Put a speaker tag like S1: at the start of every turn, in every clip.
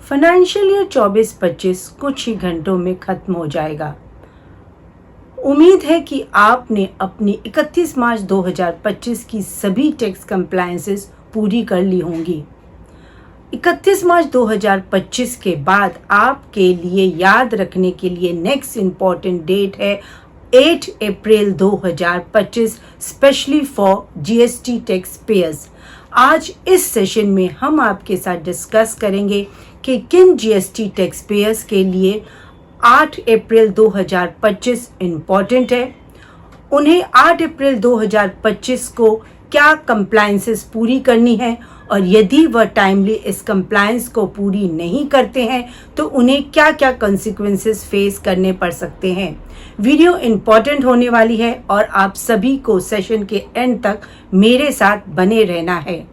S1: Financial year 24-25 कुछ ही घंटों में खत्म हो जाएगा। उम्मीद है कि आपने अपनी 31 मार्च 2025 की सभी टैक्स कंप्लायंसेस पूरी कर ली होंगी। 31 मार्च 2025 के बाद आपके लिए याद रखने के लिए नेक्स्ट इम्पॉर्टेंट डेट है 8 अप्रैल 2025 specially for GST tax pairs. आज इस सेशन में हम आपके साथ डिस्कस करेंगे कि किन जीएसटी टैक्स पेयर्स के लिए 8 अप्रैल 2025 इम्पॉर्टेंट है, उन्हें 8 अप्रैल 2025 को क्या कंप्लायंसेस पूरी करनी है और यदि वह टाइमली इस कंप्लायंस को पूरी नहीं करते हैं तो उन्हें क्या क्या कॉन्सिक्वेंसेस फेस करने पड़ सकते हैं। वीडियो इम्पॉर्टेंट होने वाली है और आप सभी को सेशन के एंड तक मेरे साथ बने रहना है।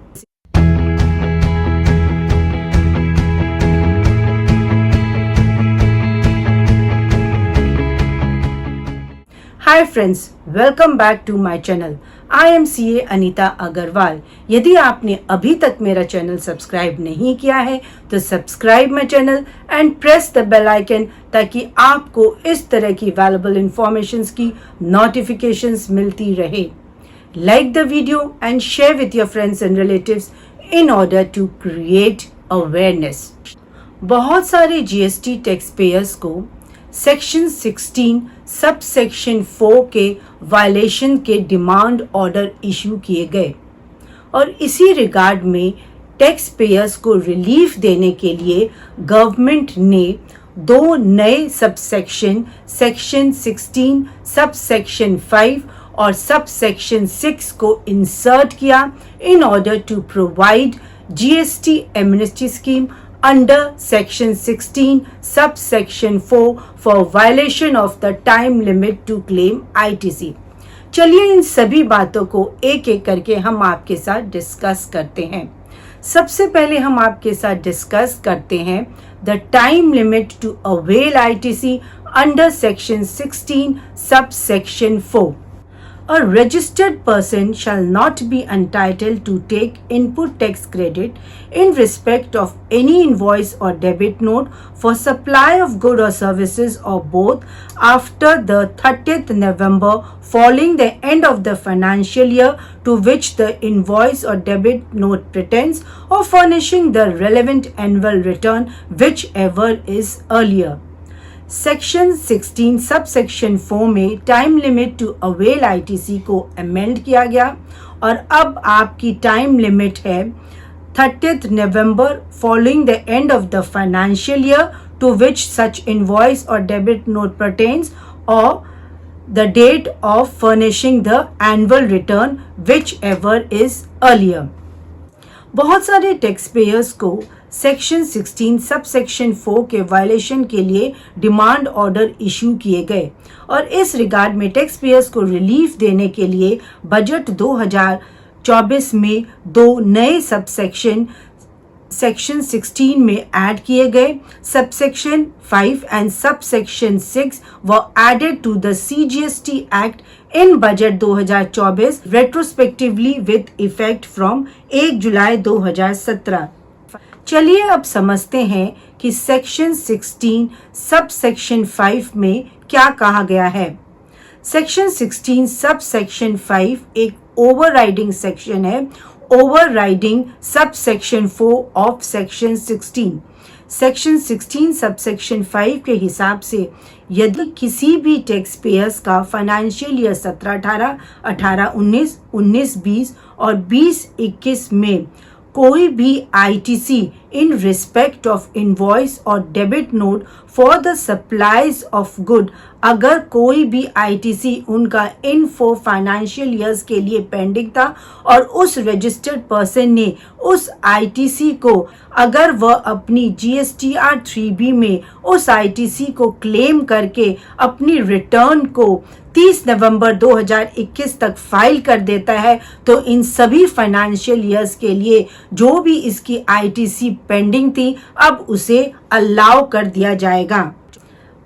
S1: Hi friends, welcome back to my channel. I am CA Anita Agarwal. यदि आपने अभी तक मेरा चैनल सब्सक्राइब नहीं किया है तो subscribe my channel and press the bell icon ताकि आपको इस तरह की वैल्यूएबल इंफॉर्मेशंस की नोटिफिकेशंस मिलती रहे। Like the video and share with your friends and relatives in order to create awareness. बहुत सारे जीएसटी टैक्स पेयर्स को सेक्शन 16 सब सेक्शन 4 के वायलेशन के डिमांड ऑर्डर इशू किए गए और इसी रिगार्ड में टैक्स पेयर्स को रिलीफ देने के लिए गवर्नमेंट ने दो नए सब सेक्शन 16 सब सेक्शन 5 और सब सेक्शन 6 को इंसर्ट किया in order to provide GST amnesty scheme under section 16 subsection 4 for violation of the time limit to claim ITC। चलिए इन सभी बातों को एक एक करके हम आपके साथ डिस्कस करते हैं। सबसे पहले हम आपके साथ डिस्कस करते हैं the time limit to avail ITC under section 16 subsection 4। A registered person shall not be entitled to take input tax credit in respect of any invoice or debit note for supply of goods or services or both after the 30th November following the end of the financial year to which the invoice or debit note pertains or furnishing the relevant annual return whichever is earlier। Section 16 sub section 4 में time limit to avail ITC को amend किया गया और अब आपकी time limit है 30th November following the end of the financial year to which such invoice और debit note pertains और the date of furnishing the annual return whichever is earlier. बहुत सारे टैक्स पेयर्स को section 16 sub section 4 के violation के लिए demand order issue किए गए और इस रिगार्ड में टैक्स पेयर्स को रिलीफ देने के लिए बजट 2024 में दो नए सब सेक्शन 16 में ऐड किए गए। Subsection 5 and subsection 6 were added to the CGST act in budget 2024 retrospectively with effect from 1 July 2017। चलिए अब समझते हैं कि सेक्शन 16 सब सेक्शन 5 में क्या कहा गया है। सेक्शन 16 सब सेक्शन 5 एक ओवरराइडिंग सेक्शन है, ओवरराइडिंग सब section 4 of section 16। Section 16 sub section 5 के हिसाब से यदि किसी भी टैक्स पेयर्स का फाइनेंशियल ईयर 17-18, 18-19, 19-20 और 20-21 में कोई भी ITC in respect of invoice or debit note for the supplies of good, अगर कोई भी ITC उनका इन 4 फाइनेंशियल ईयर्स के लिए पेंडिंग था और उस रजिस्टर्ड पर्सन ने उस ITC को अगर वह अपनी GSTR 3B में उस ITC को क्लेम करके अपनी रिटर्न को 30 नवंबर 2021 तक फाइल कर देता है तो इन सभी फाइनेंशियल ईयर्स के लिए जो भी इसकी ITC पेंडिंग थी अब उसे अलाउ कर दिया जाएगा।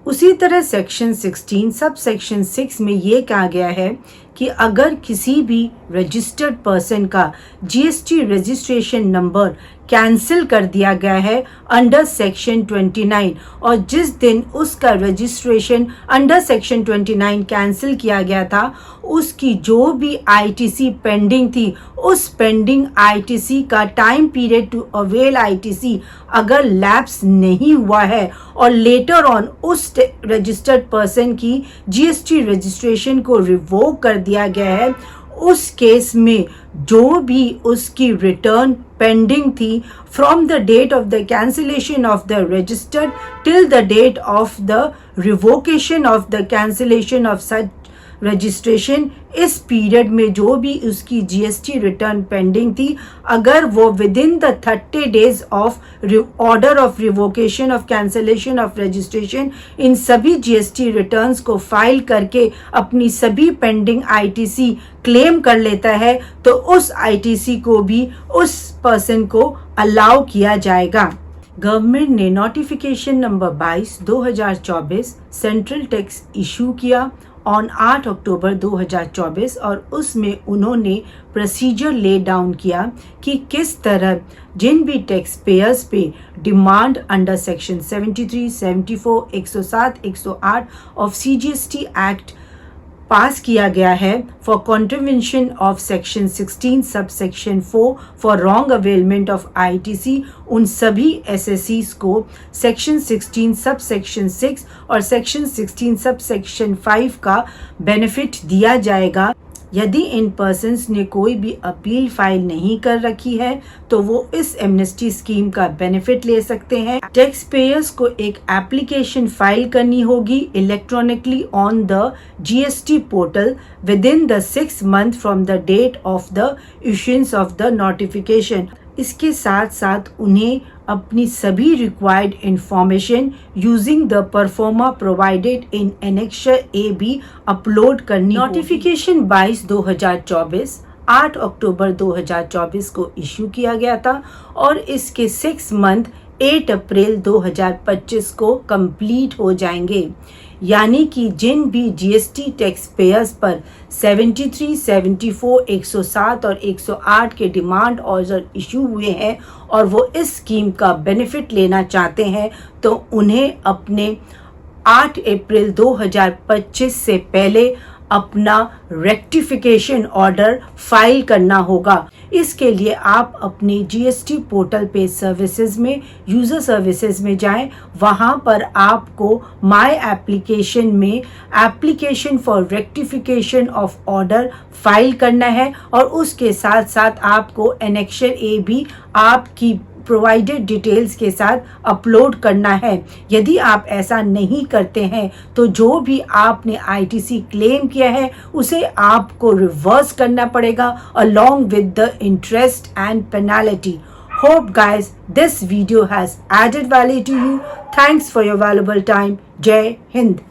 S1: उसी तरह सेक्शन 16 सब सेक्शन 6 में ये कहा गया है कि अगर किसी भी रजिस्टर्ड पर्सन का जीएसटी रजिस्ट्रेशन नंबर कैंसिल कर दिया गया है अंडर सेक्शन 29 और जिस दिन उसका रजिस्ट्रेशन अंडर सेक्शन 29 कैंसिल किया गया था उसकी जो भी आईटीसी पेंडिंग थी उस पेंडिंग आईटीसी का time period to avail ITC अगर लैप्स नहीं हुआ है और लेटर ऑन उस रजिस्टर्ड पर्सन की जीएसटी रजिस्ट्रेशन को रिवोक कर दिया गया है, उस केस में जो भी उसकी रिटर्न पेंडिंग थी from the date of the cancellation of the registered till the date of the revocation of the cancellation of such registration, इस पीरियड में जो भी उसकी जीएसटी रिटर्न पेंडिंग थी अगर वो with in the 30 days of order of revocation of cancellation of registration in सभी GST returns को फाइल करके अपनी सभी पेंडिंग आईटीसी क्लेम कर लेता है तो उस आईटीसी को भी उस पर्सन को अलाउ किया जाएगा। गवर्नमेंट ने notification number 22/2024 central tax issue किया ऑन 8 अक्टूबर 2024 और उसमें उन्होंने प्रोसीजर ले डाउन किया कि किस तरह जिन भी टैक्स पेयर्स पे demand under section 73, 74, 107, 108 of CGST act pass किया गया है for contravention of section 16 sub section 4 for wrong availment of ITC, उन सभी एसएससीज को सेक्शन 16 सब सेक्शन 6 और सेक्शन 16 सब सेक्शन 5 का बेनिफिट दिया जाएगा। यदि इन पर्सन्स ने कोई भी अपील फाइल नहीं कर रखी है तो वो इस एमनेस्टी स्कीम का बेनिफिट ले सकते हैं। टैक्स पेयर्स को एक एप्लीकेशन फाइल करनी होगी electronically on the GST portal within the 6 month from the date of the issuance of the notification. इसके साथ साथ उन्हें अपनी सभी required information using the proforma provided in annexure A भी अपलोड करनी। नोटिफिकेशन 22/2024 8 अक्टूबर 2024 को इशू किया गया था और इसके 6 month 8 अप्रैल 2025 को कंप्लीट हो जाएंगे। यानी कि जिन भी जीएसटी टैक्स पेयर्स पर 73, 74, 107 और 108 के डिमांड ऑर्डर इशू हुए हैं और वो इस स्कीम का बेनिफिट लेना चाहते हैं तो उन्हें अपने 8 अप्रैल 2025 से पहले अपना रेक्टिफिकेशन ऑर्डर फाइल करना होगा। इसके लिए आप अपनी जीएसटी पोर्टल पे सर्विसेज में यूज़र सर्विसेज में जाएं, वहां पर आपको माय एप्लीकेशन में application for rectification of order file करना है और उसके साथ साथ आपको एनेक्सर ए भी आपकी प्रोवाइडेड डिटेल्स के साथ अपलोड करना है। यदि आप ऐसा नहीं करते हैं तो जो भी आपने आईटीसी क्लेम किया है उसे आपको रिवर्स करना पड़ेगा along with the interest and penalty. Hope guys this video has added value to you. Thanks for your valuable time. Jai Hind.